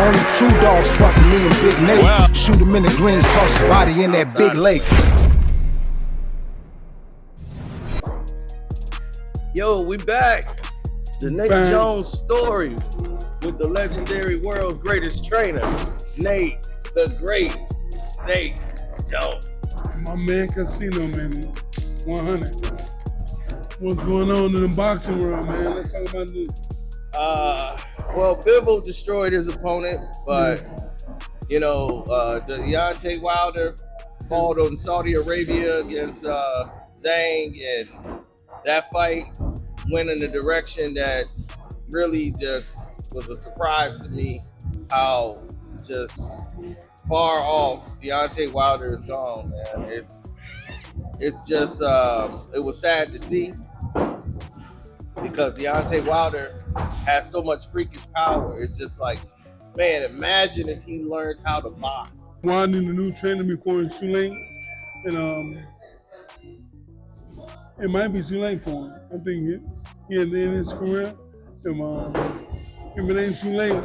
Only true dogs fucking me and Big Nate. Wow. Shoot him in the greens, toss his body in that big lake. Yo, we back. The Nate Jones story with the legendary world's greatest trainer, Nate, the great Nate Jones. My man Karceno, man, 100. What's going on in the boxing world, man? Let's talk about this. Well, Bivol destroyed his opponent, but the Deontay Wilder fought on Saudi Arabia against Zhang, and that fight went in a direction that really just was a surprise to me. How just far off Deontay Wilder is gone, man. It's just it was sad to see because Deontay Wilder has so much freakish power. It's just like, man, imagine if he learned how to box. Finding a new trainer before it's too late, and it might be too late for him. I think he at the end of his career, if it ain't too late,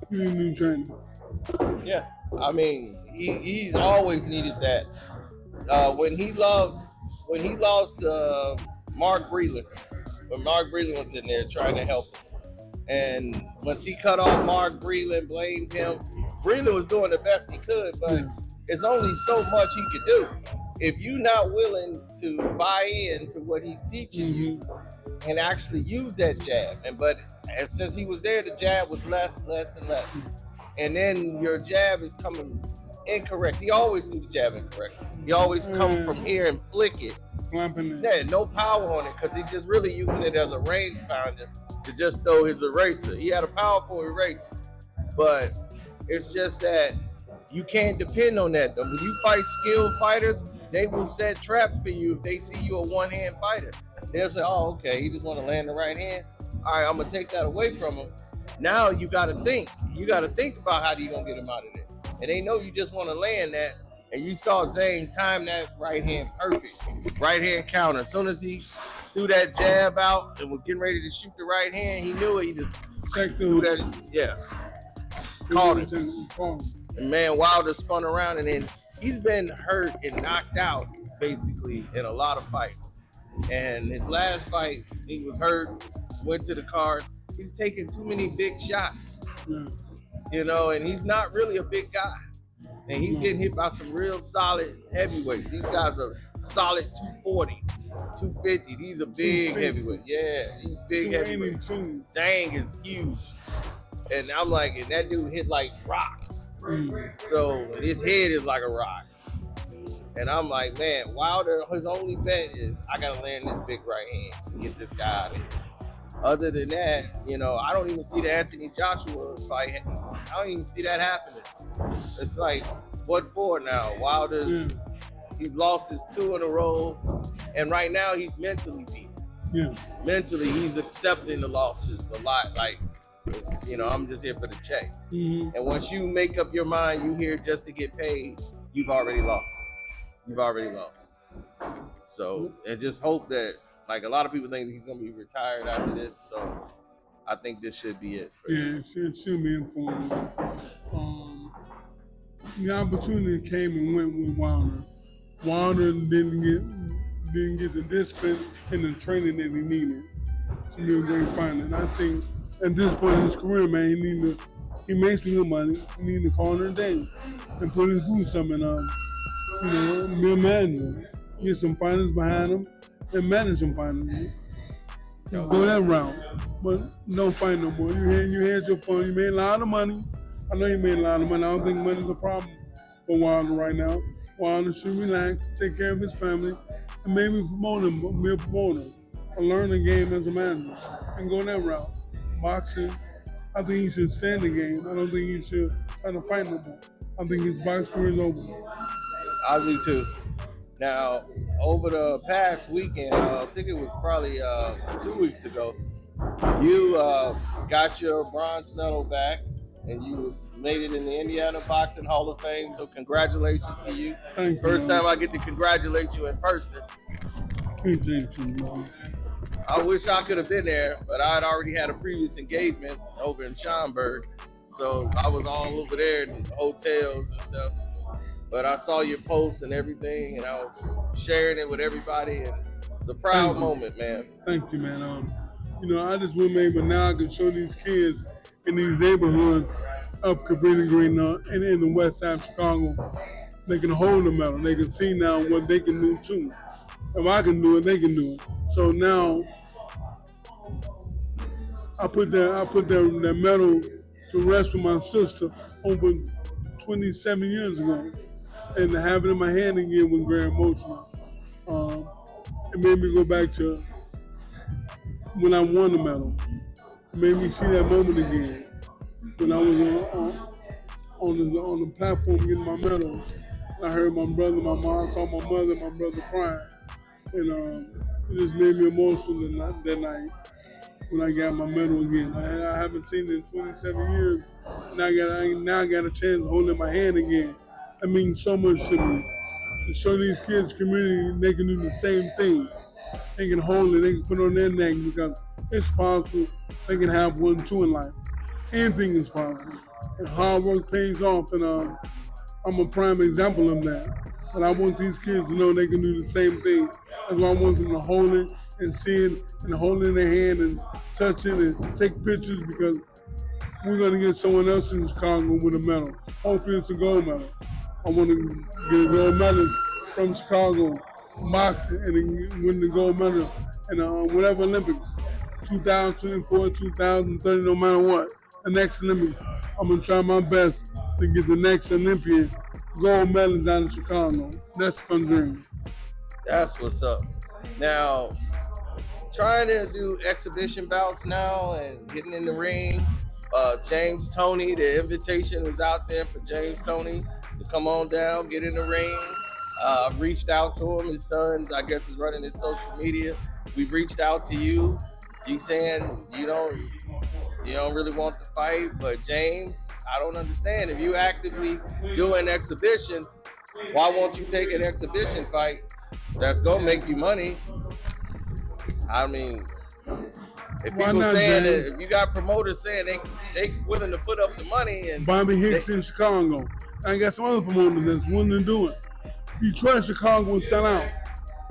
he need a new trainer. Yeah, I mean, he's always needed that. When he lost Mark Breland, when Mark Breland was in there trying to help him, and once he cut off Mark Breland, blamed him. Breland was doing the best he could, but it's only so much he could do. If you're not willing to buy into what he's teaching you and actually use that jab, and since he was there, the jab was less and less. And then your jab is coming incorrect. He always do the jab incorrect. He always come from here and flick it. Yeah, no power on it because he's just really using it as a range pounder to just throw his eraser. He had a powerful eraser, but it's just that you can't depend on that. When you fight skilled fighters, they will set traps for you if they see you a one-hand fighter. They'll say, oh, okay, he just want to land the right hand. All right, I'm going to take that away from him. Now you got to think. You got to think about how you going to get him out of there. And they know you just want to land that. And you saw Zhang time that right hand perfect. Right hand counter. As soon as he threw that jab out and was getting ready to shoot the right hand, he knew it. He just threw that. Yeah. Caught it. And man, Wilder spun around, and then he's been hurt and knocked out basically in a lot of fights. And his last fight, he was hurt, went to the cards. He's taking too many big shots, and he's not really a big guy. And he's getting hit by some real solid heavyweights. These guys are solid 240, 250. These are big heavyweights. Yeah, these big heavyweights. Zhang is huge. And I'm like, and that dude hit like rocks. So his head is like a rock. And I'm like, man, Wilder, his only bet is I gotta land this big right hand and get this guy out of here. Other than that, I don't even see the Anthony Joshua fight. I don't even see that happening. It's like, what for now? Wilder's, he's lost his 2 in a row, and right now he's mentally beat. Yeah. Mentally, he's accepting the losses a lot. Like, I'm just here for the check. And once you make up your mind, you here just to get paid, you've already lost. So, and just hope that, like, a lot of people think he's going to be retired after this. So, I think this should be it. It should be informed. The opportunity came and went with Wilder. Wilder didn't get the discipline and the training that he needed to be a great fighter. And I think at this point in his career, man, he makes some good money. He needs to call it a day and put his boots up and be a manager. Get some fighters behind him and manage some fighters. Go that route, but don't fight no more. You had your fun. You made a lot of money. I know you made a lot of money. I don't think money's a problem for Wilder right now. Wilder should relax, take care of his family, and maybe promote him, be a promoter, or learn the game as a manager, and go that route. Boxing, I think he should stay in the game. I don't think he should try to fight no more. I think his box career is over. I do too. Now, over the past weekend, I think it was probably 2 weeks ago, you got your bronze medal back, and you made it in the Indiana Boxing Hall of Fame. So congratulations to you. Thank you. First time I get to congratulate you in person. Appreciate you, man. I wish I could have been there, but I had already had a previous engagement over in Schaumburg. So I was all over there in hotels and stuff. But I saw your posts and everything, and I was sharing it with everybody, and it's a proud moment, man. Thank you, man. I just want maybe now I can show these kids in these neighborhoods of Cabrini Green and in the west side of Chicago, they can hold the medal. They can see now what they can do too. If I can do it, they can do it. So now I put that medal to rest with my sister over 27 years ago, and to have it in my hand again was very emotional. It made me go back to when I won the medal. It made me see that moment again when I was on the platform getting my medal. I heard my brother, my mom, saw my mother, my brother crying, and it just made me emotional that night when I got my medal again. I haven't seen it in 27 years. Now I got a chance to hold it in my hand again. That means so much to me. To show these kids community they can do the same thing. They can hold it, they can put it on their neck because it's possible. They can have one too in life. Anything is possible. And hard work pays off, and I'm a prime example of that. But I want these kids to know they can do the same thing. That's why I want them to hold it and see it and hold it in their hand and touch it and take pictures, because we're going to get someone else in Chicago with a medal. Hopefully it's a gold medal. I want to get a gold medal from Chicago, boxing, and win the gold medal in whatever Olympics, 2024, 2030, no matter what, the next Olympics. I'm going to try my best to get the next Olympian gold medals out of Chicago. That's my dream. That's what's up. Now, trying to do exhibition bouts now and getting in the ring. James Toney, the invitation was out there for James Toney to come on down, get in the ring. I've reached out to him. His son's, I guess, is running his social media. We've reached out to you. You saying you don't really want to fight, but James, I don't understand. If you actively doing exhibitions, why won't you take an exhibition fight that's gonna make you money? I mean, if people saying that, if you got promoters saying they willing to put up the money, and Bobby Hicks in Chicago, I got some other promoters that's willing to do it. Detroit, Chicago will sell out.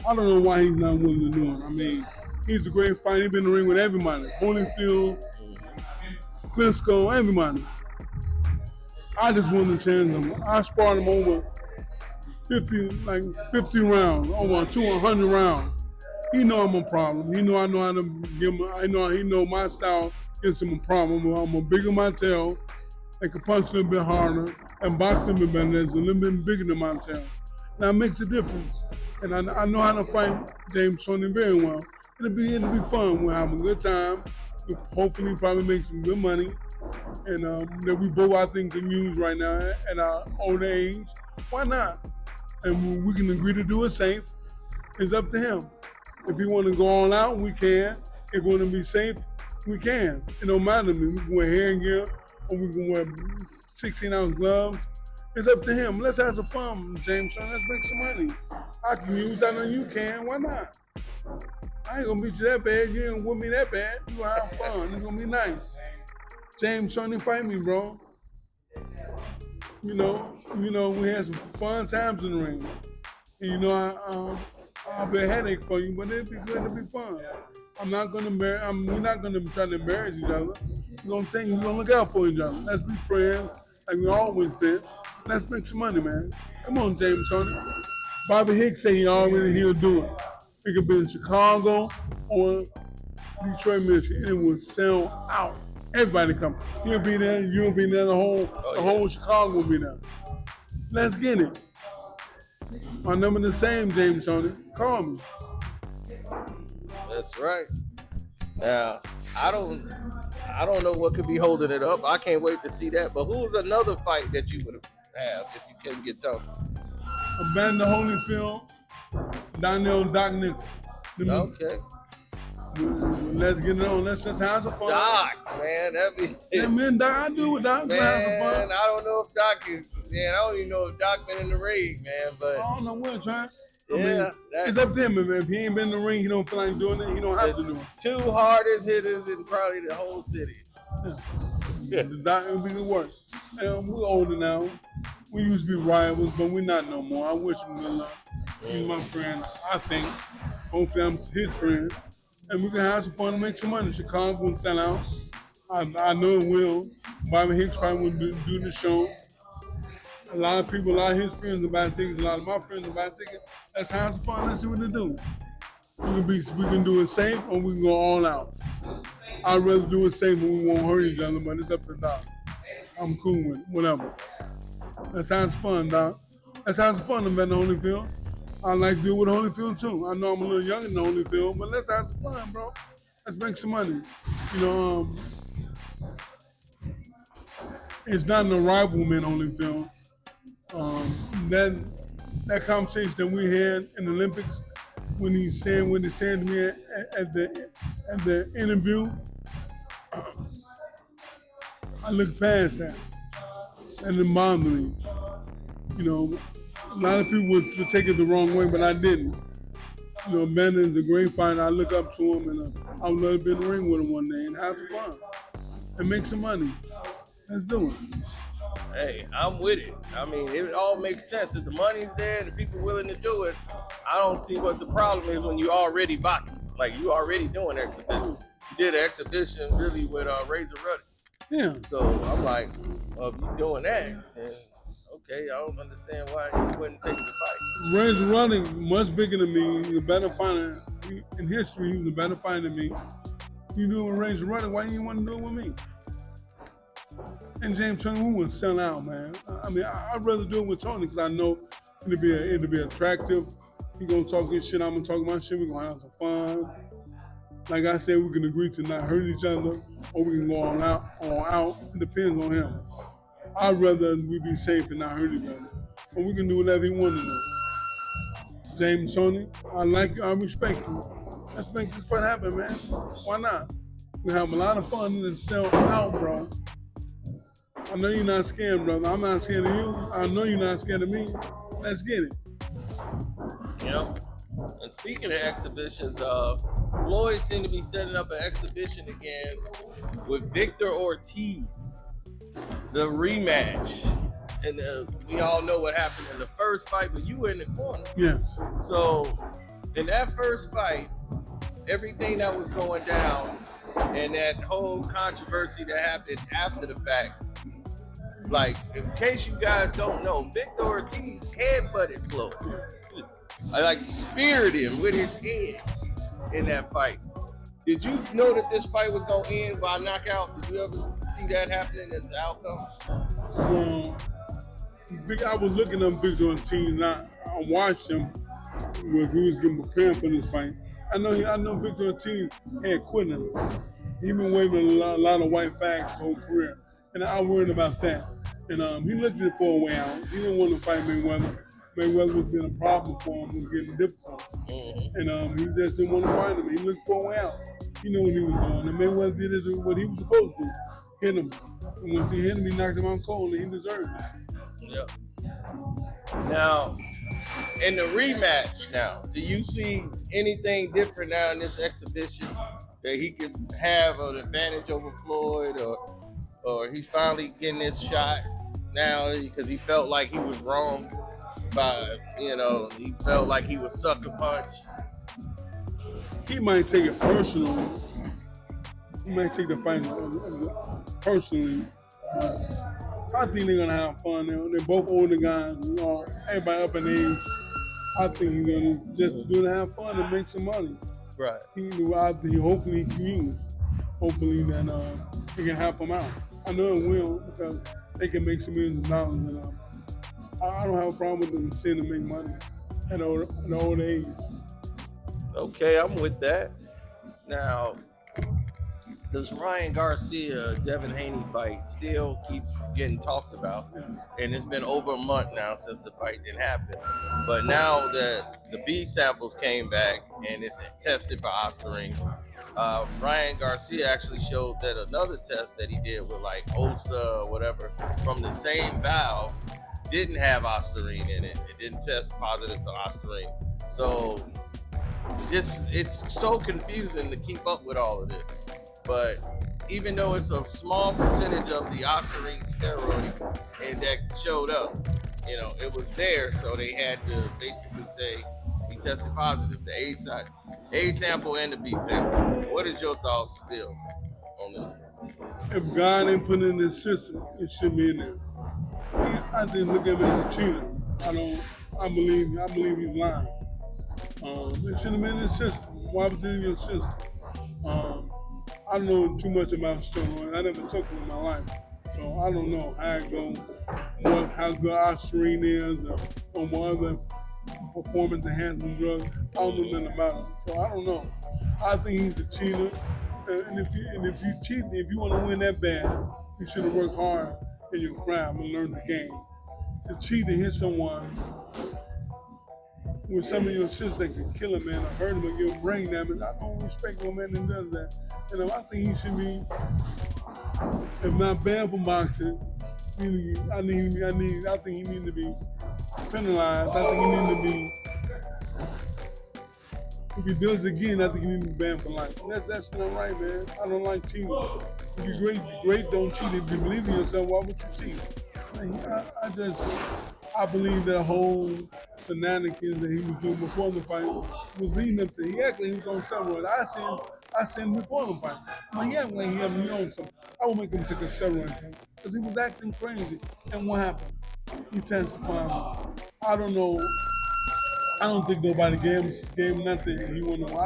I don't know why he's not willing to do it. I mean, he's a great fighter. He's been in the ring with everybody. Holyfield, Klitschko, everybody. I just wanted to challenge him. I sparred him over 50 rounds, over 200 rounds. He know I'm a problem. He know I know how to give him. He know my style gives him a problem. I'm a bigger my tail. I can punch a little bit harder and box a little bit better. That's a little bit bigger than my tail. That makes a difference. And I know how to fight James Toney very well. It'll be fun. We'll have a good time. We'll hopefully probably make some good money. And that we both, I think, can use right now at our old age. Why not? And we can agree to do it safe. It's up to him. If he want to go all out, we can. If we want to be safe, we can. It don't matter to me. We can wear hair gear, or we can wear 16-ounce gloves. It's up to him. Let's have some fun, James. Let's make some money. I can use. I know you can. Why not? I ain't gonna beat you that bad. You ain't with me that bad. You gonna have fun. It's gonna be nice. James Toney, fight me, bro. You know, we had some fun times in the ring. And, I'll be a headache for you, but it'll be good. It'll be fun. We're not gonna try to embarrass each other. We're gonna look out for each other. Let's be friends, like we always been. Let's make some money, man. Come on, James Toney. Bobby Hicks said he'll do it. It could be in Chicago or Detroit, Michigan. It will sell out. Everybody come. He'll be there. You'll be there. The whole Chicago will be there. Let's get it. My number the same, James Toney. Call me. That's right. Now, I don't know what could be holding it up. I can't wait to see that. But who's another fight that you would have if you couldn't get tough? Amanda Holyfield, Donnell Doc Nix. Okay. Let's get it on. Let's just have some fun. Doc, man, that'd be. Yeah, man, Doc, I do with Doc. Man, have some fun. I don't know if Doc is. Man, I don't even know if Doc been in the ring, man. But I don't know what, trying. I mean, it's up to him. If he ain't been in the ring, he don't feel like doing it. He don't have to do it. 2 hardest hitters in probably the whole city. Yeah. It would be the worst. And we're older now. We used to be rivals, but we're not no more. I wish him good luck. He's my friend, I think. Hopefully I'm his friend. And we can have some fun and make some money. Chicago will sell out. I know it will. Bobby Hicks probably will do the show. A lot of people, a lot of his friends will buy tickets. A lot of my friends will buy tickets. Let's have some fun. Let's see what they do. We can do it safe or we can go all out. I'd rather do it safe and we won't hurt each other, but it's up to the doc. I'm cool with it, whatever. That sounds fun, Doc. That sounds fun to bet in Holyfield. I like to deal with Holyfield too. I know I'm a little younger than Holyfield, but let's have some fun, bro. Let's make some money. You know, it's not an arrival in Holyfield. That conversation that we had in the Olympics when he said to me at the interview, I looked past that. And it bothered me. You know, a lot of people would take it the wrong way, but I didn't. You know, Ben is a great fighter. I look up to him, and I would love to be in the ring with him one day and have some fun and make some money. Let's do it. Hey, I'm with it. I mean, it all makes sense. If the money's there and the people willing to do it, I don't see what the problem is when you already boxing. Like, you already doing exhibition. You did an exhibition really with Razor Ruddy. Yeah. So I'm like, well, if you're doing that, then okay, I don't understand why you wouldn't take the fight. Razor Ruddy, much bigger than me. He's a better fighter. In history, he was a better fighter than me. You do it with Razor Ruddy, why you want to do it with me? And James Tony, we would sell out, man. I mean, I'd rather do it with Tony because I know it'll be attractive. He gonna talk his shit, I'm gonna talk my shit. We gonna have some fun. Like I said, we can agree to not hurt each other, or we can go all out. It depends on him. I'd rather we be safe and not hurt each other. But we can do whatever he wants to do. James Tony, I like you, I respect you. Let's make this fun happen, man. Why not? We have a lot of fun and sell out, bro. I know you're not scared, brother. I'm not scared of you. I know you're not scared of me. Let's get it. Yep. And speaking of exhibitions, Floyd seemed to be setting up an exhibition again with Victor Ortiz, the rematch. And we all know what happened in the first fight, but you were in the corner. Yes. So in that first fight, everything that was going down and that whole controversy that happened after the fact, like, in case you guys don't know, Victor Ortiz headbutted Floyd. I like speared him with his head in that fight. Did you know that this fight was gonna end by knockout? Did you ever see that happening as the outcome? I was looking at Victor Ortiz, and I watched him when he was getting prepared for this fight. I know Victor Ortiz had quit him. He been waving a lot of white flags his whole career, and I worried about that. And he looked at it for a way out. He didn't want to fight Mayweather. Mayweather was being a problem for him, was getting difficult. And he just didn't want to fight him. He looked for a way out. He knew what he was doing. And Mayweather did what he was supposed to do, hit him. And once he hit him, he knocked him out cold, and he deserved it. Yep. Now, in the rematch now, do you see anything different now in this exhibition that he could have an advantage over Floyd, or he's finally getting this shot now because he felt like he was wrong by, he felt like he was sucker punched? He might take it personal. He might take the fight personally. I think they're gonna have fun. They're both older guys. Everybody up in age. I think he's gonna just do to have fun and make some money. Right. Hopefully he can use. Hopefully that it can help him out. I know it will because they can make some millions of dollars. And I don't have a problem with them seeing them make money at an old age. Okay, I'm with that. Now, this Ryan Garcia, Devin Haney fight still keeps getting talked about. And it's been over a month now since the fight didn't happen. But now that the B samples came back and it's tested for ostarine, Ryan Garcia actually showed that another test that he did with like OSA or whatever from the same valve didn't have ostarine in it. It didn't test positive for ostarine. So it's so confusing to keep up with all of this. But even though it's a small percentage of the ostarine steroid and that showed up, it was there, so they had to basically say he tested positive, the A sample and the B sample. What is your thoughts still on this? If God ain't put it in his system, it should be in there. I just look at him as a cheater. I believe he's lying. It should have been in his system. Why was it in your system? I don't know too much about steroids. I never took them in my life. So I don't know how it goes, how good ostarine is, or what other performance enhancing drugs. I don't know nothing about it. So I don't know. I think he's a cheater. And if you cheat, if you want to win that bad, you should have worked hard in your craft and learned the game. To cheat and hit someone with some of your shit that can kill a man or hurt him or give him brain damage, I don't respect no man that does that. I think he should be, if not banned from boxing, I think he needs to be penalized. I think he needs to be, if he does it again, I think he needs to be banned for life. That's not right, man. I don't like cheating. If you're great, don't cheat. If you believe in yourself, why would you cheat? I believe that whole shenanigans that he was doing before the fight was leading up to. He acted like he was on steroids. I seen before the fight. He acted like he on something. I would make him take a steroid because he was acting crazy. And what happened? He tested positive. I don't know. I don't think nobody gave him nothing. I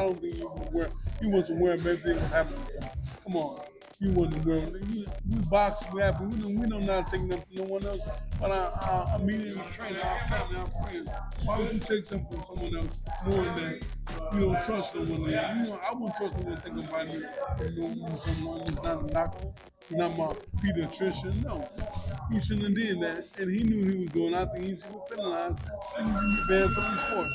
don't think he wasn't wearing everything that happened. Come on. You wasn't wearing it. We box, we happy. We don't know how to take nothing from no one else. But our immediate trainer, our family, our friends. Why would you take something from someone else knowing that you don't trust no one there? I wouldn't trust no one to take nobody from someone who's not a doctor, who's not my pediatrician. No. He shouldn't have did that. And he knew he was doing. I think he should be penalized and he should be banned from the sport.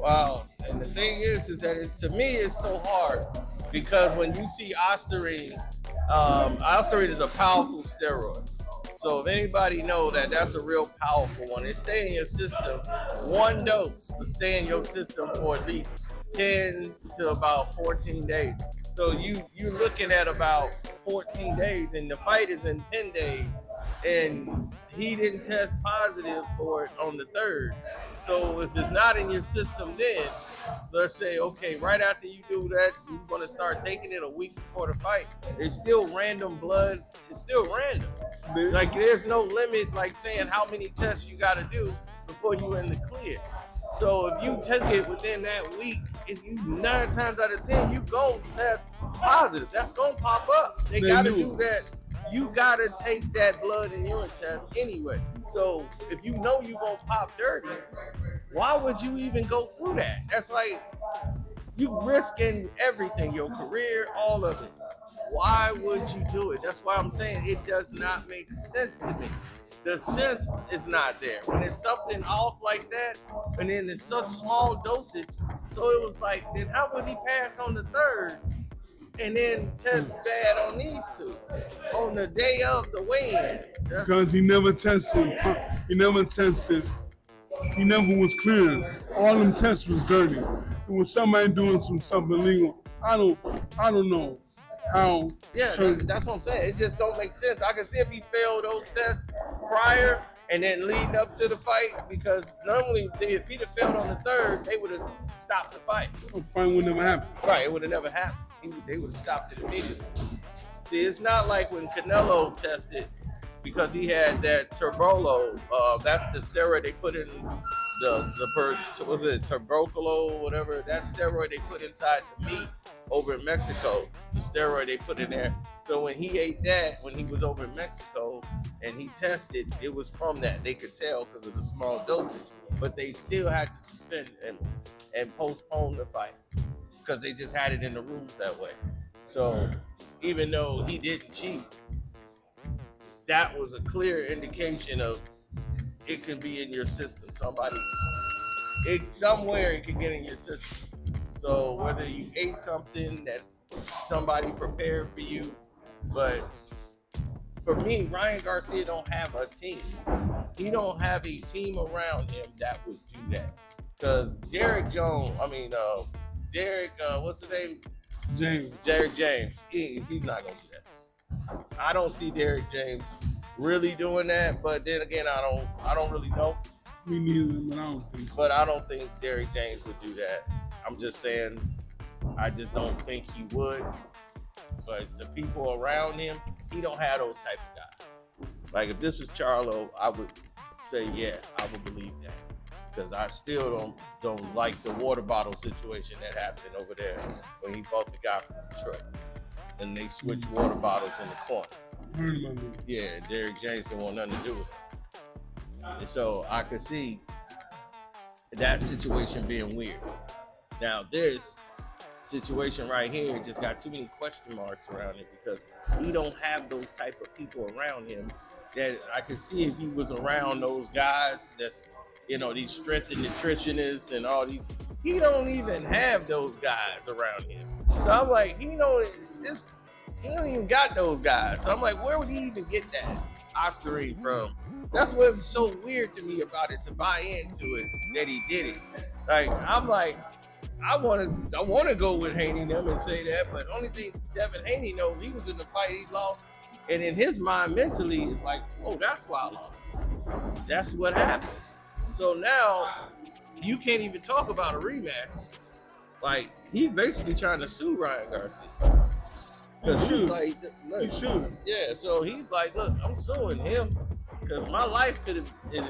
Wow. And the thing is that to me, it's so hard because when you see ostarine, ostarine is a powerful steroid. So if anybody know that that's a real powerful one, it stay in your system. One dose will stay in your system for at least 10 to about 14 days. So you're looking at about 14 days, and the fight is in 10 days, and he didn't test positive for it on the 3rd. So if it's not in your system then, let's say, okay, right after you do that, you're going to start taking it a week before the fight. It's still random blood. It's still random. Like, there's no limit, like saying how many tests you got to do before you're in the clear. So if you took it within that week, if you 9 times out of 10, you go test positive. That's going to pop up. They got to do that. You got to take that blood and urine test anyway. So if you know you're going to pop dirty, why would you even go through that? That's like you risking everything, your career, all of it. Why would you do it? That's why I'm saying it does not make sense to me. The sense is not there. When it's something off like that, and then it's such small dosage, so it was like, then how would he pass on the 3rd and then test bad on these 2 on the day of the weigh-in? Because he never tested. He never tested. He never was clear. All them tests was dirty. It was somebody doing something illegal. I don't know how. Yeah, that's what I'm saying. It just don't make sense. I can see if he failed those tests prior and then leading up to the fight, because normally if he'd have failed on the 3rd, they would have stopped the fight. The fight would never happen. Right, it would have never happened. They would have stopped it immediately. See, it's not like when Canelo tested, because he had that Turbolo. That's the steroid they put in was it Tuberculo, whatever, that steroid they put inside the meat over in Mexico, the steroid they put in there. So when he ate that, when he was over in Mexico and he tested, it was from that. They could tell because of the small dosage, but they still had to suspend him and postpone the fight because they just had it in the rules that way. So even though he didn't cheat, that was a clear indication of it can be in your system. Somewhere it can get in your system. So whether you ate something that somebody prepared for you, but for me, Ryan Garcia don't have a team. He don't have a team around him that would do that. Because Derek Jones, Derek, what's his name? James. Derek James. He's not gonna do that. I don't see Derek James really doing that. But then again, I don't really know. Me neither, but I don't think so. But I don't think Derek James would do that. I'm just saying, I just don't think he would. But the people around him, he don't have those type of guys. Like if this was Charlo, I would say yeah, I would believe that. Because I still don't like the water bottle situation that happened over there when he fought the guy from Detroit. And they switched water bottles in the corner. Heard about that. Yeah, Derek James didn't want nothing to do with it. And so I could see that situation being weird. Now this situation right here just got too many question marks around it because he don't have those type of people around him that I could see if he was around those guys that's, you know, these strength and nutritionists and all these, he don't even have those guys around him. So I'm like, he don't even got those guys. So I'm like, where would he even get that Osterine from? That's what's so weird to me about it, to buy into it that he did it. Like, I'm like, I want to go with Haney them and say that, but only thing Devin Haney knows, he was in the fight, he lost, and in his mind mentally, it's like, oh, that's why I lost. That's what happened. So now you can't even talk about a rematch. Like, he's basically trying to sue Ryan Garcia. Because he's like, look, He should. yeah. So he's like, look, I'm suing him because my life is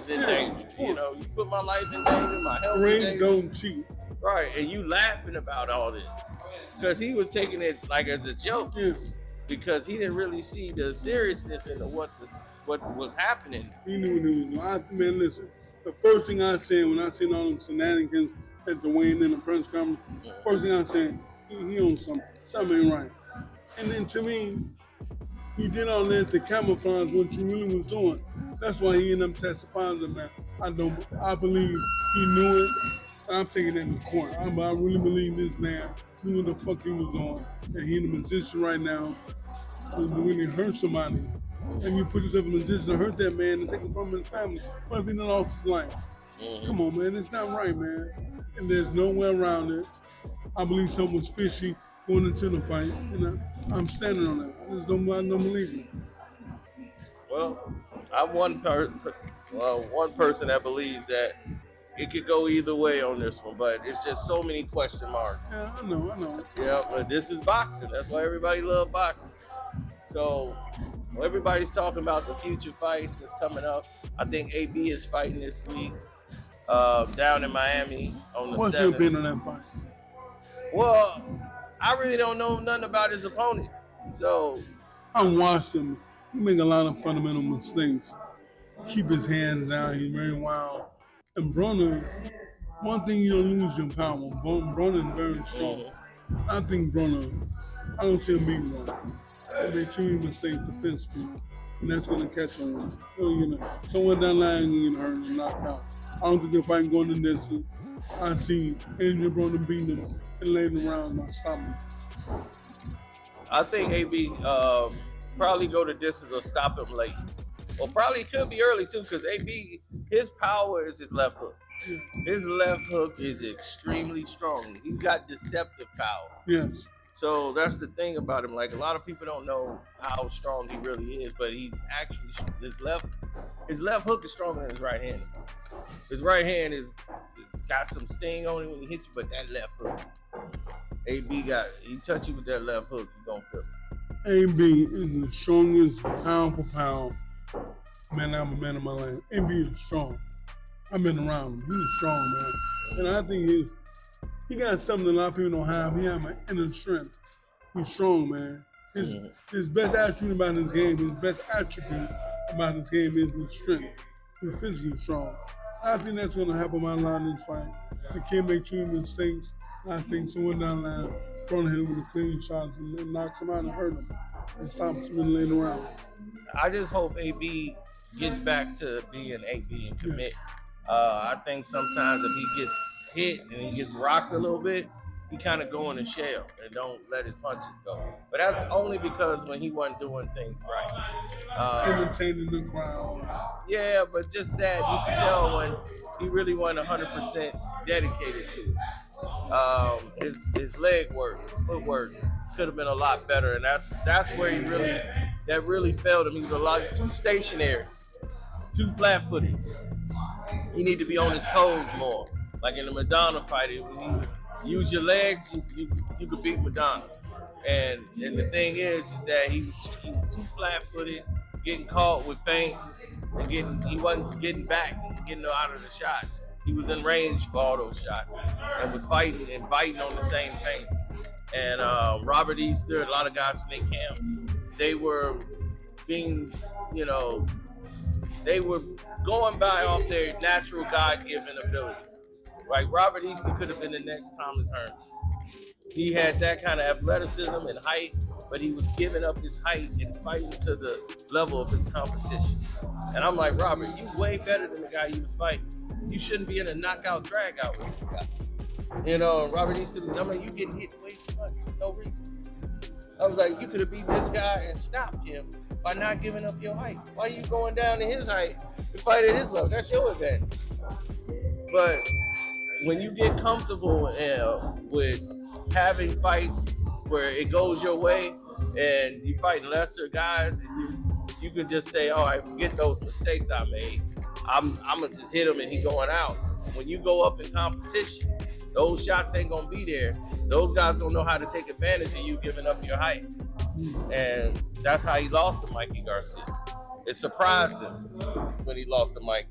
in danger. You know, you put my life in danger, my health in Rings danger. don't cheat. Right, and you laughing about all this because he was taking it like as a joke. Yeah. Because he didn't really see the seriousness in what was happening. He knew what he was doing. Man, listen, the first thing I said when I seen all them shenanigans at the weigh-in in the press conference, first thing I said, he on something. Something ain't right. And then to me, he did all that to camouflage what you really was doing. That's why he ended up testing positive, man. I believe he knew it. I'm taking that in court. I really believe this man knew what the fuck he was doing. And he in a position right now to really hurt somebody. And you put yourself in a position to hurt that man and take it from his family. What if he done lost his life? Come on, man. It's not right, man. And there's no way around it. I believe something was fishy going into the fight. And I'm standing on that. I don't believe it. Well, I'm one person that believes that it could go either way on this one, but it's just so many question marks. Yeah, I know. Yeah, but this is boxing. That's why everybody loves boxing. So everybody's talking about the future fights that's coming up. I think AB is fighting this week down in Miami on the 7th. What's your opinion on that fight? Well, I really don't know nothing about his opponent. So I watched him. He make a lot of fundamental mistakes. Keep his hands down. He's very wild. And Brunner, one thing you don't lose your power. Brunner is very strong. I think Brunner, I don't see him beating Brunner. He made too many mistakes defensively, and that's going to catch on. Someone down the line is going to get hurt and knocked out. I don't think they're fighting going to this. I see Andrew Brunner beating him and laying him around and stopping him. I think AB probably go to distance or stop him late. Well, probably could be early too, because AB, his power is his left hook. His left hook is extremely strong. He's got deceptive power. Yes. So that's the thing about him. Like, a lot of people don't know how strong he really is, but he's actually, his left hook is stronger than his right hand. His right hand is got some sting on it when he hits you, but that left hook, AB he touch you with that left hook, you gonna feel it. AB is the strongest pound for pound man I've ever met in my life. AB is strong. I've been around him. He's strong, man. And I think he got something a lot of people don't have. He has an inner strength. He's strong, man. His best attribute about his game, his best attribute about his game is his strength. He's physically strong. I think that's going to happen a lot in this fight. He can't make too many mistakes. I think someone down the line throwing him with a clean shot and knocks him out and hurt him and stops him in later round. I just hope AB gets back to being AB and commit. I think sometimes if he gets hit and he gets rocked a little bit, he kind of go in a shell and don't let his punches go. But that's only because when he wasn't doing things right. Entertaining the crowd. Yeah, but just that you can tell when he really wasn't 100% dedicated to it. His leg work, his footwork could have been a lot better, and that's where that really failed him. He was a lot too stationary, too flat-footed. He need to be on his toes more. Like in the Madonna fight, when he was use your legs, you could beat Madonna. And the thing is that he was too flat-footed, getting caught with feints, and he wasn't getting back, getting out of the shots. He was in range for all those shots, and was fighting and biting on the same feints. And Robert Easter, a lot of guys from their camp, they were being, they were going by off their natural God-given abilities. Like Robert Easter could have been the next Thomas Hearns. He had that kind of athleticism and height, but he was giving up his height and fighting to the level of his competition. And I'm like, Robert, you way better than the guy you was fighting. You shouldn't be in a knockout drag out with this guy. Robert Easter was, you getting hit way too much for no reason. I was like, you could have beat this guy and stopped him by not giving up your height. Why are you going down to his height to fight at his level? That's your advantage. But when you get comfortable with having fights where it goes your way and you fight lesser guys and you can just say, all right, forget those mistakes I made. I'm going to just hit him and he going out. When you go up in competition, those shots ain't going to be there. Those guys going to know how to take advantage of you giving up your height. And that's how he lost to Mikey Garcia. It surprised him when he lost to Mikey.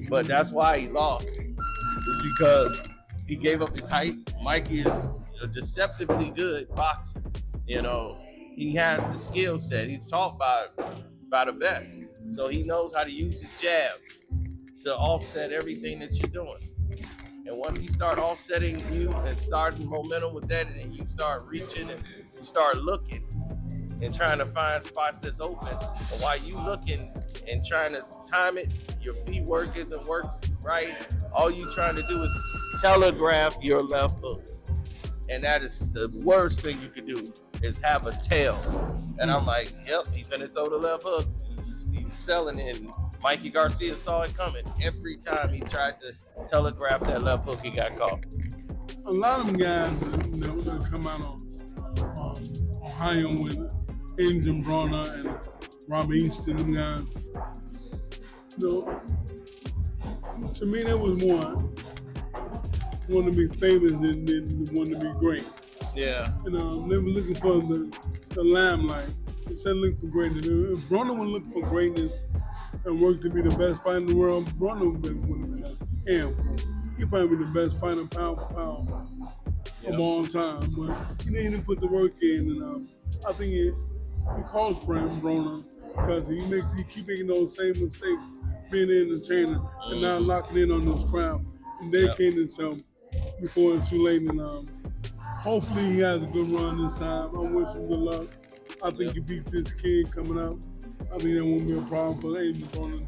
But that's why he lost. It's because he gave up his height. Mikey is a deceptively good boxer. He has the skill set. He's taught by the best. So he knows how to use his jab to offset everything that you're doing. And once he start offsetting you and starting momentum with that, and you start reaching and you start looking and trying to find spots that's open, and while you looking and trying to time it, your feet work isn't working right. All you trying to do is telegraph your left hook. And that is the worst thing you could do, is have a tail. And I'm like, yep, he's gonna throw the left hook. He's selling it. And Mikey Garcia saw it coming. Every time he tried to telegraph that left hook, he got caught. A lot of them guys that come out of Ohio with Angel Bronner and Robert Easton, them guys, to me that was more want to be famous than want to be great. Yeah. They were looking for the limelight instead of looking for greatness. If Bronner would look for greatness and work to be the best fighter in the world, Bronner would have been a handful. He'd probably be the best fighter pound for pound of all time. But he didn't put the work in, and I think it cost Bronner because he keep making those same mistakes, being an entertainer and not locking in on this crowd and dedicating himself before it's too late. And hopefully he has a good run this time. I wish him good luck. I think he beat this kid coming out. I think that won't be a problem for Angel Bronner to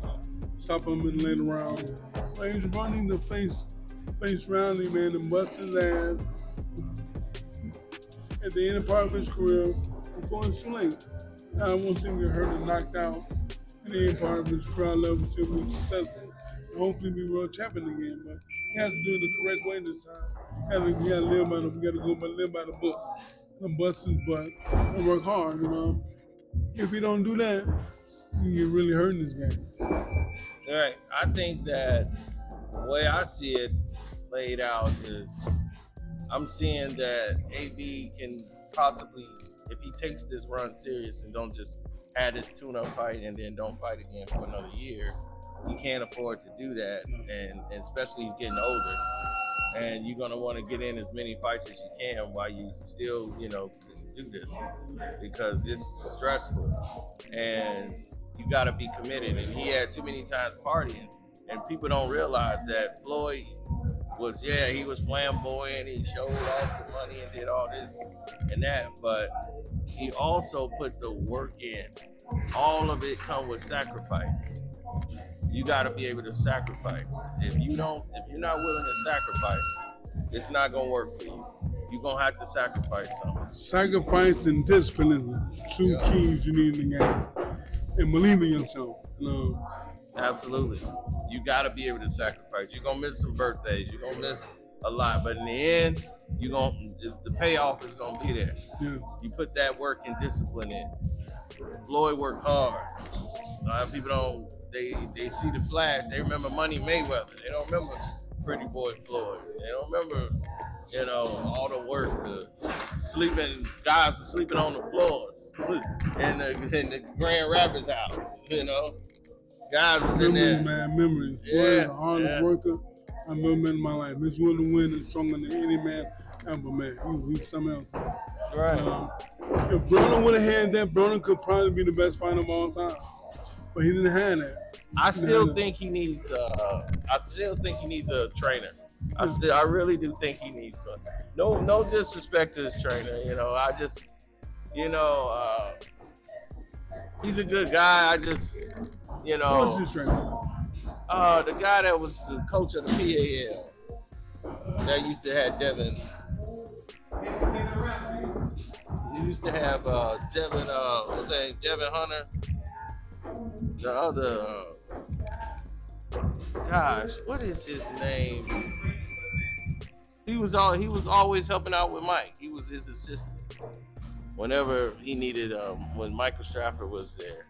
stop him in the later round. But Angel Bronner needs to face Roundley, man, and bust his ass at the end of part of his career before it's too late. I want to see him get hurt and knocked out at the end part of his career level to be successful. And hopefully be world champion again. But he has to do it the correct way this time. We gotta live by the book and bust his butt and work hard. If he don't do that, he get really hurt in this game. All right. I think that the way I see it laid out is I'm seeing that AB can possibly, if he takes this run serious and don't just add his tune-up fight and then don't fight again for another year, he can't afford to do that, and especially he's getting older. And you're gonna want to get in as many fights as you can while you still, can do this, because it's stressful and you gotta be committed. And he had too many times partying, and people don't realize that Floyd was, he was flamboyant, he showed off the money and did all this and that, but he also put the work in. All of it come with sacrifice. You got to be able to sacrifice. If you're not willing to sacrifice, it's not going to work for you. you're gonna have to sacrifice something. Sacrifice and discipline is the two keys you need in the game. And believe in yourself. Absolutely. You gotta be able to sacrifice. You're gonna miss some birthdays. You're gonna miss a lot, but in the end, the payoff is gonna be there. Yeah. You put that work and discipline in. Floyd worked hard. A lot of people they see the flash. They remember Money Mayweather. They don't remember Pretty Boy Floyd. They don't remember, all the work. Guys are sleeping on the floors in the Grand Rapids house. Guys is in there. Memories. Floyd is the hardest worker I've ever met in my life. He's willing to win and stronger than any man ever, man. He's something else. Right. If Broner would have had that, Broner could probably be the best fighter of all time. But he didn't have that. I still think he needs a trainer. I really do think he needs one. No disrespect to his trainer. He's a good guy. What's his trainer? The guy that was the coach of the PAL. That used to have Devin. He used to have Devin. What's that? Devin Hunter. The other. Gosh, what is his name? He was always helping out with Mike. He was his assistant whenever he needed. When Michael Stratford was there,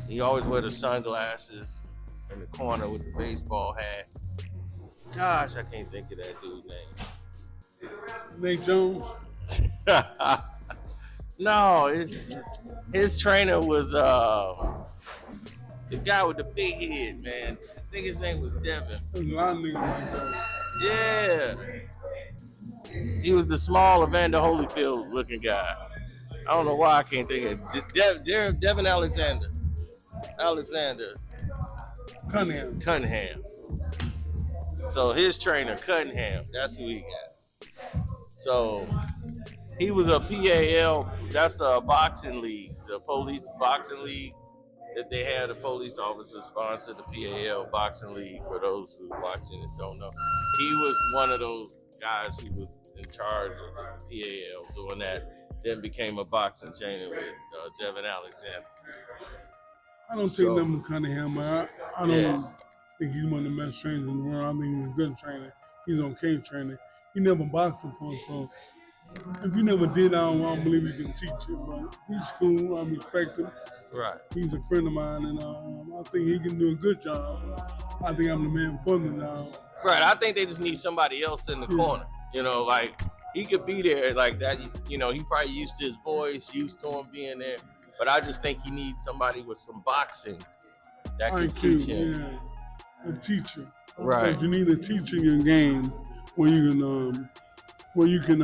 he always wore the sunglasses in the corner with the baseball hat. Gosh, I can't think of that dude's name. Nate Jones? No, his trainer was the guy with the big head, man. I think his name was Devin. There's a lot of niggas like that. Yeah. He was the small Evander Holyfield looking guy. I don't know why I can't think of it. Devin Alexander. Cunningham. So his trainer, Cunningham, that's who he got. So he was a PAL, that's the boxing league, the police boxing league that they had. The police officers sponsored the PAL boxing league, for those who watching and don't know. He was one of those guys who was in charge of the PAL doing that, then became a boxing trainer with Devin Alexander. I don't think nothing with Cunningham, man. I don't think he's one of the best trainers in the world. I think he's a good trainer. He's an okay trainer. He never boxed before, so if you never did, I don't believe you can teach it. But he's cool. I respect him. Right. He's a friend of mine, and I think he can do a good job. I think I'm the man for the job. Right. I think they just need somebody else in the corner. Like he could be there like that. He probably used to his voice, used to him being there. But I just think he needs somebody with some boxing that can teach him. Yeah, a teacher. Right. Because you need a teacher in your game where you can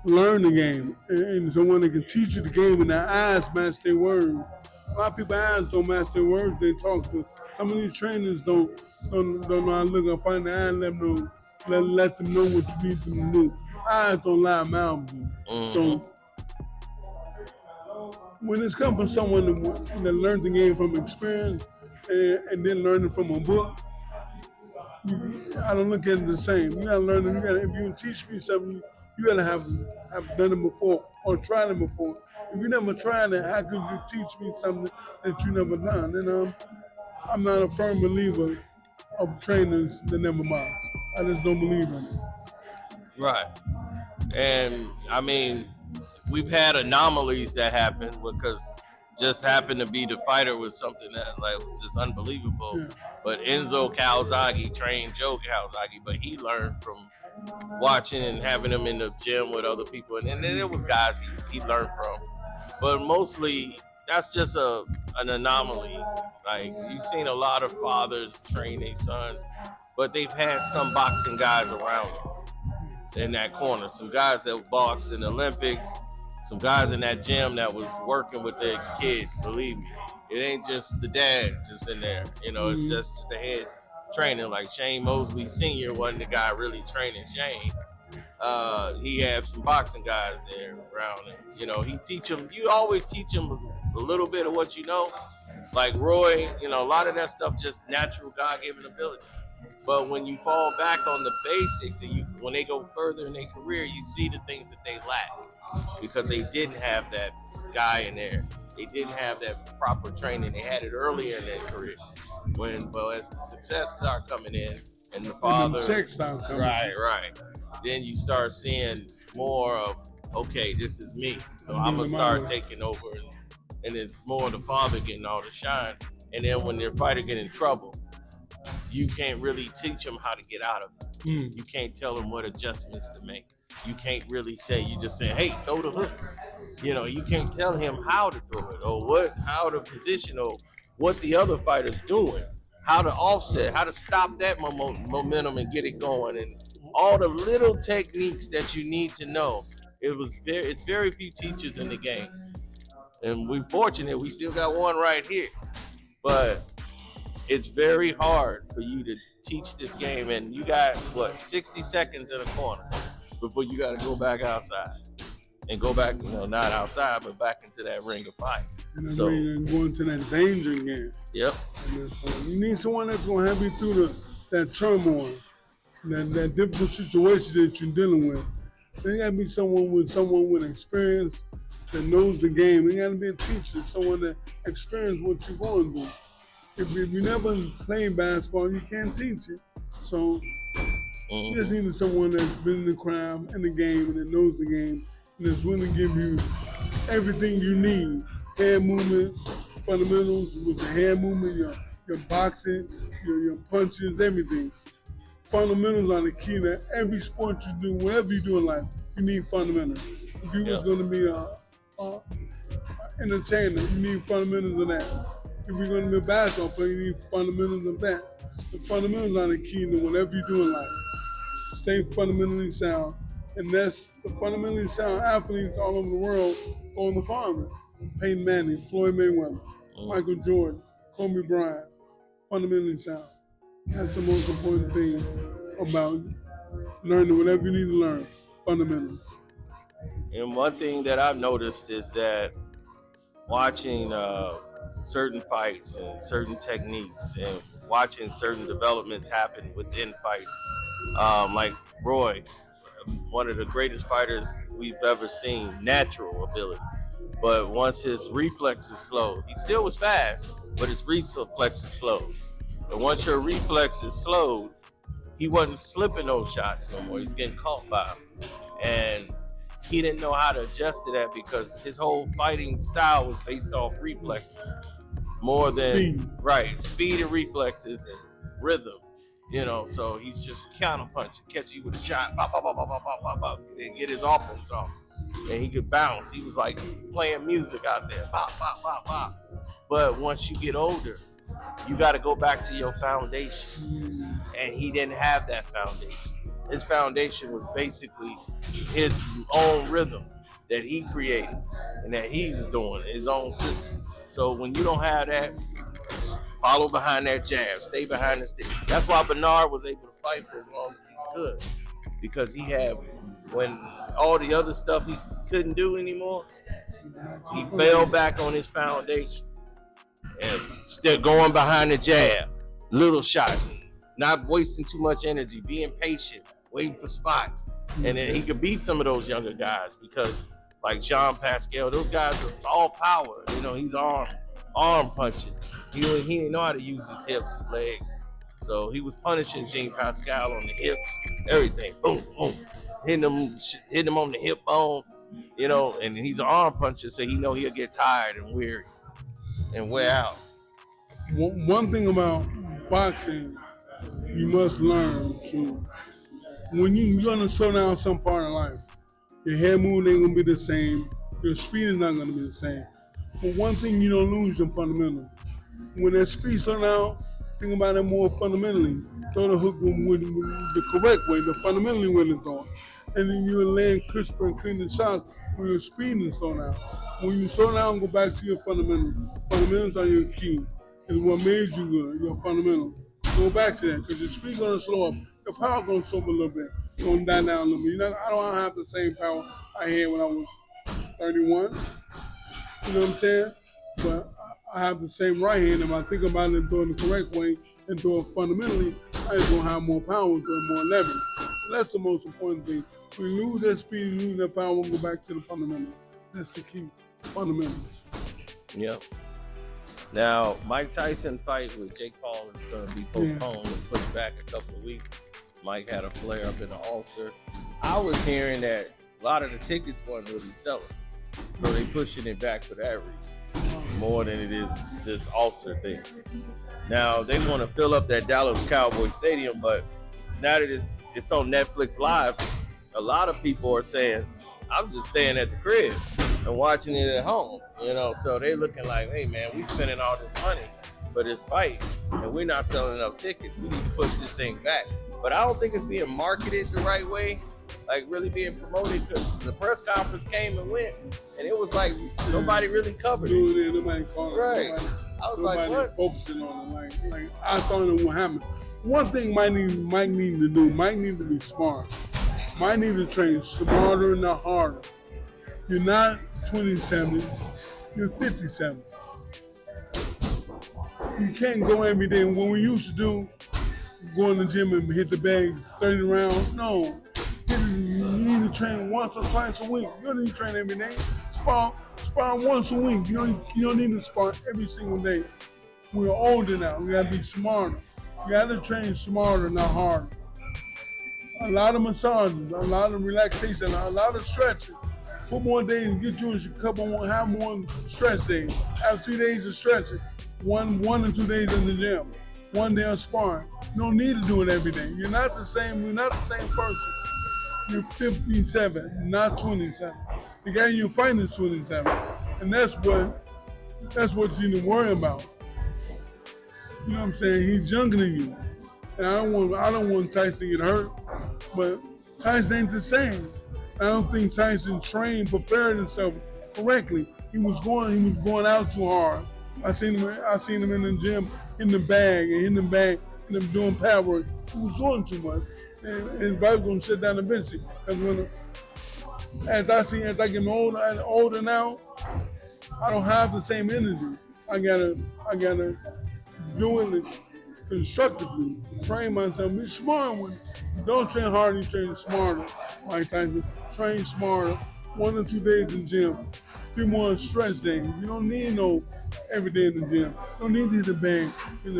learn the game, and someone that can teach you the game and their eyes match their words. A lot of people's eyes don't match their words they talk to. Some of these trainers don't know how to look and find their eye and let them know what you need them to do. Eyes don't lie, mouths do. Mm-hmm. So when it's come from someone that learned the game from experience and then learning from a book, I don't look at it the same. You gotta learn it. If you teach me something, you gotta have done it before or tried it before. If you never tried it, how could you teach me something that you never done? And I'm not a firm believer of trainers that never box. I just don't believe in it. Right. And I mean, we've had anomalies that happen because just happened to be the fighter was something that was just unbelievable. Yeah. But Enzo Calzaghe trained Joe Calzaghe, but he learned from watching and having him in the gym with other people. And then there was guys he learned from. But mostly that's just an anomaly. Like you've seen a lot of fathers train their sons, but they've had some boxing guys around them in that corner. Some guys that boxed in the Olympics, some guys in that gym that was working with their kid, believe me. It ain't just the dad just in there. It's just the head trainer. Like Shane Mosley Sr. wasn't the guy really training Shane. He had some boxing guys there around him. He teach him. You always teach him a little bit of what you know. Like Roy, a lot of that stuff just natural God-given ability. But when you fall back on the basics and you when they go further in their career, you see the things that they lack because they didn't have that guy in there. They didn't have that proper training. They had it earlier in their career. As the success start coming in, and the father, right. Then you start seeing more of, okay, this is me. So I'm gonna start taking over, and it's more the father getting all the shine. And then when their fighter get in trouble, you can't really teach them how to get out of it. You can't tell them what adjustments to make. You can't really say, you just say, hey, throw the hook. You can't tell him how to throw it or how to position or what the other fighter's doing, how to offset, how to stop that momentum and get it going, and all the little techniques that you need to know. It's very few teachers in the game. And we're fortunate, we still got one right here. But it's very hard for you to teach this game, and you got 60 seconds in a corner before you got to go back outside and go back, not outside, but back into that ring of fight. And going to that danger again. Yep. And so you need someone that's gonna help you through that turmoil, that difficult situation that you're dealing with. There gotta be someone with experience that knows the game. There gotta be a teacher, someone that experienced what you're going through. If you never played basketball, you can't teach it. So you just need someone that's been in the crowd, in the game, and that knows the game, and that's willing to give you everything you need. Hand movement, fundamentals with the hand movement, your boxing, your punches, everything. Fundamentals are the key to every sport you do, whatever you do in life, you need fundamentals. If you was going to be an entertainer, you need fundamentals of that. If you're going to be a basketball player, you need fundamentals of that. The fundamentals are the key to whatever you do in life. Stay fundamentally sound. And that's the fundamentally sound athletes all over the world on the farm. Peyton Manning, Floyd Mayweather, Michael Jordan, Kobe Bryant, fundamentally sound. That's the most important thing about learning whatever you need to learn, fundamentals. And one thing that I've noticed is that watching certain fights and certain techniques and watching certain developments happen within fights, like Roy, one of the greatest fighters we've ever seen, natural ability. But once his reflexes slowed, he still was fast, but his reflexes slowed. And once your reflexes slowed, he wasn't slipping those shots no more. He's getting caught by them. And he didn't know how to adjust to that because his whole fighting style was based off reflexes more than speed and reflexes and rhythm. So he's just counter punching, catch you with a shot, bop, bop, bop, bop, bop, bop, bop, and get his offense off. And he could bounce. He was like playing music out there, bop, bop, bop, bop. But once you get older, you got to go back to your foundation. And he didn't have that foundation. His foundation was basically his own rhythm that he created and that he was doing, his own system. So when you don't have that, follow behind that jab, stay behind the stick. That's why Bernard was able to fight for as long as he could, because he had, when all the other stuff he couldn't do anymore, he fell back on his foundation and still going behind the jab, little shots, not wasting too much energy, being patient, waiting for spots. And then he could beat some of those younger guys because, like Jean Pascal, those guys are all power. He's arm punching. He didn't know how to use his hips, his legs. So he was punishing Jean Pascal on the hips, everything. Boom, boom. Hitting him on the hip bone, and he's an arm puncher, so he know he'll get tired and weary and wear out. One thing about boxing, you must learn to, when you're gonna slow down some part of life, your head movement ain't gonna be the same, your speed is not gonna be the same. But one thing you don't lose your fundamental. When that speed slow down, think about it more fundamentally. Throw the hook with the correct way, the fundamentally way to throw it. And then you'll land crisper and clean the shots when your speed is slow down. When you slow down, go back to your fundamentals. Fundamentals are your key. It's what made you good, your fundamentals. Go back to that, because your speed's gonna slow up. Your power gonna slow up a little bit. It's gonna die down a little bit. I don't have the same power I had when I was 31. You know what I'm saying? But I have the same right hand. If I think about it and throw it the correct way and throw it fundamentally, I just gonna have more power and throw more leverage. That's the most important thing. When you lose that speed, you lose that power, we'll go back to the fundamentals. That's the key, fundamentals. Yep. Now, Mike Tyson fight with Jake Paul is going to be postponed and pushed back a couple of weeks. Mike had a flare up in the ulcer. I was hearing that a lot of the tickets weren't really selling, so they pushing it back for that reason more than it is this ulcer thing. Now they want to fill up that Dallas Cowboy Stadium, but now that it's on Netflix Live, a lot of people are saying, "I'm just staying at the crib and watching it at home." So they looking like, "Hey man, we spending all this money for this fight, and we're not selling enough tickets. We need to push this thing back." But I don't think it's being marketed the right way, like really being promoted, because the press conference came and went, and it was like nobody really covered it. Nobody called it. Right. I was like, what? Focusing on it. Like I thought it would happen. One thing Mike need to do, Mike need to be smart. Mike need to train smarter and not harder. You're not 27, you're 57. You can't go every day. When we used to do, go in the gym and hit the bag 30 rounds, no. You need to train once or twice a week. You don't need to train every day. Spar once a week. You don't need to spar every single day. We're older now. We gotta be smarter. You gotta train smarter, not harder. A lot of massages, a lot of relaxation, a lot of stretching. Put more days and get you a couple more, have more stretch days. Have 3 days of stretching. One or 2 days in the gym. 1 day of sparring. You don't need to do it every day. You're not the same person. You're 57, not 27. The guy you're fighting is 27. And that's what you need to worry about. You know what I'm saying? He's younger than you. And I don't want Tyson to get hurt, but Tyson ain't the same. I don't think Tyson prepared himself correctly. He was going out too hard. I seen him in the gym, in the bag, and doing pad work. He was doing too much. And his body's gonna shut down eventually. As I get older now, I don't have the same energy. I gotta do it constructively, train myself, be smart with it. Don't train hard, you train smarter. Mike Tyson, train smarter. 1 or 2 days in the gym. 3 more stretch days. You don't need no every day in the gym. You don't need to hit the bag to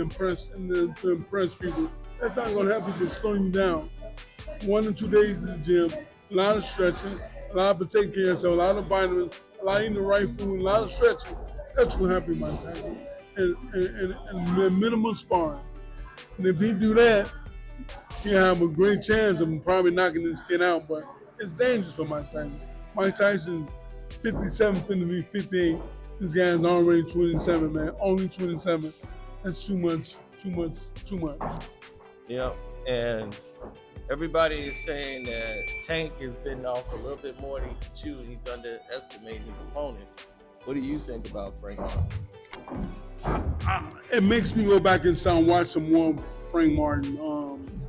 impress people. That's not gonna help you, slow you down. 1 or 2 days in the gym, a lot of stretching, a lot of taking care of yourself, a lot of vitamins, a lot of eating the right food, a lot of stretching. That's gonna help you, Mike Tyson. And minimal sparring. And if he do that, he'll have a great chance of probably knocking this kid out, but it's dangerous for Mike Tyson. Mike Tyson's 57, finna be 58. This guy's already 27, man. Only 27. That's too much. Yeah, and everybody is saying that Tank has been off a little bit more than he can chew. He's underestimating his opponent. What do you think about Frank Martin? It makes me go back and watch some more Frank Martin.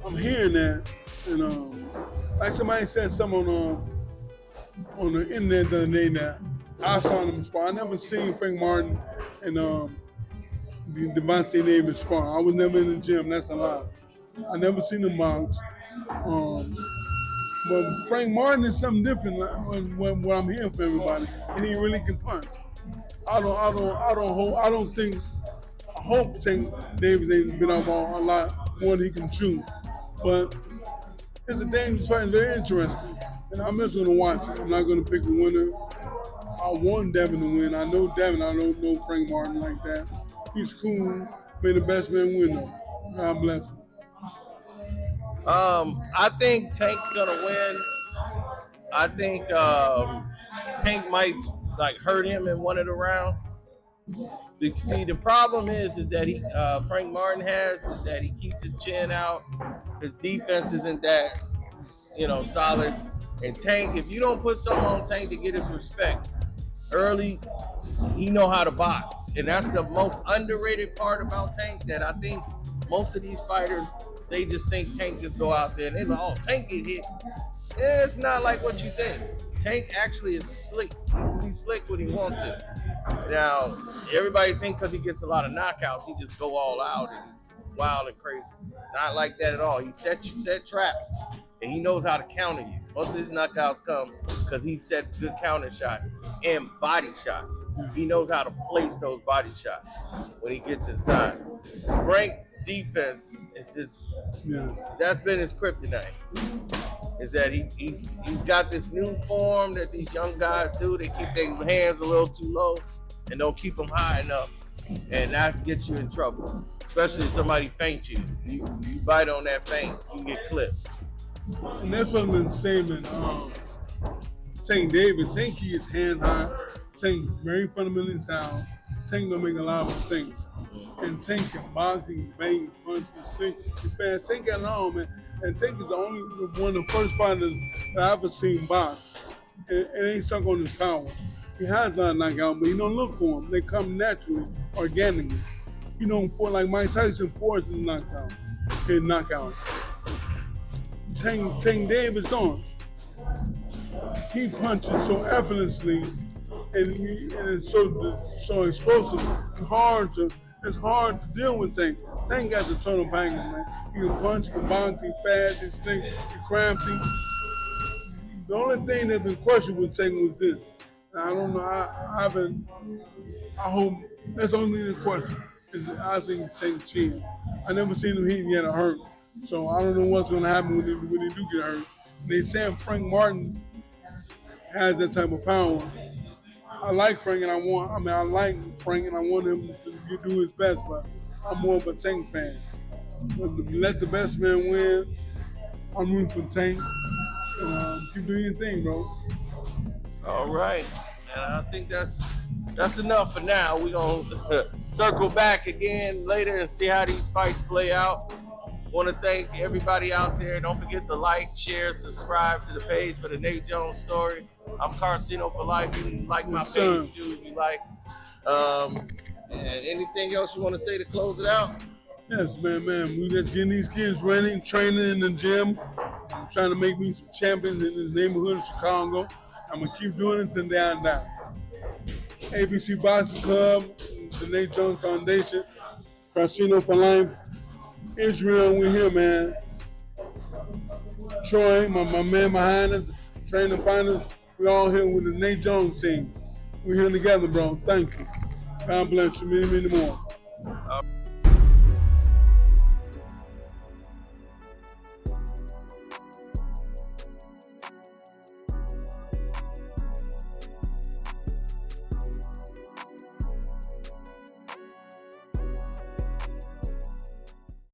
I'm hearing that, and like somebody said something on the internet the other day that I saw him spar. I never seen Frank Martin and Devontae Davis spar. I was never in the gym. That's a lie. I never seen him box. But Frank Martin is something different. What I'm hearing from everybody, and he really can punch. I hope Tank Davis ain't been out a lot more than he can chew. But it's a dangerous fight. It's very interesting. And I'm just going to watch it. I'm not going to pick a winner. I want Devin to win. I know Devin. I don't know Frank Martin like that. He's cool. May the best man win, though. God bless him. I think Tank's going to win. I think Tank might hurt him in one of the rounds. See, the problem is that Frank Martin is that he keeps his chin out. His defense isn't that, solid. And Tank, if you don't put something on Tank to get his respect early, he know how to box. And that's the most underrated part about Tank, that I think most of these fighters, they just think Tank just go out there and they're like, oh, Tank get hit. It's not like what you think. Tank actually is slick. He's slick when he wants to. Now, everybody thinks because he gets a lot of knockouts, he just go all out and he's wild and crazy. Not like that at all. He set traps. and he knows how to counter you. Most of his knockouts come because he sets good counter shots and body shots. He knows how to place those body shots when he gets inside. Frank defense is his. That's been his kryptonite. Is that he's got this new form that these young guys do. They keep their hands a little too low and don't keep them high enough, and that gets you in trouble. Especially if somebody feints you. You bite on that feint, you get clipped. And that's what I've been saying in St. David. St. Key is hand high. St. very fundamentally sound. St. don't make a lot of mistakes. And St. can box, he can bang, punch, St. fast. St. got it on, man. And St. is the only one of the first fighters that I've ever seen box. And ain't stuck on his power. He has not knockout, but you don't look for them. They come naturally, organically. You know, for like Mike Tyson forced his knockout. His knockout. Tank Davis on. He punches so effortlessly, and it's so explosive. It's hard to deal with Tank. Tank got the total banger, man. He can punch, he can bounce, he fast, he cramps. The only thing that's been questioned with Tank was this. I don't know. I hope that's the only thing that's questioned. I think Tank cheated. I never seen him hit and get hurt. So I don't know what's going to happen when they do get hurt. They say Frank Martin has that type of power. I like Frank and I like Frank and I want him to do his best, but I'm more of a Tank fan. But let the best man win. I'm rooting for Tank. Keep doing your thing, bro. All right. And I think that's enough for now. We're going to circle back again later and see how these fights play out. Want to thank everybody out there. Don't forget to like, share, subscribe to the page for the Nate Jones Story. I'm Karceno for life. You can like my page too if you like. And anything else you want to say to close it out? Yes, man. We just getting these kids ready, training in the gym. I'm trying to make me some champions in this neighborhood of Chicago. I'm going to keep doing it until day I die. ABC Boxing Club, the Nate Jones Foundation, Karceno for life. Israel, we're here, man. Troy, my man behind us, training fighters, we all here with the Nate Jones team. We're here together, bro. Thank you. God bless you, many, many more.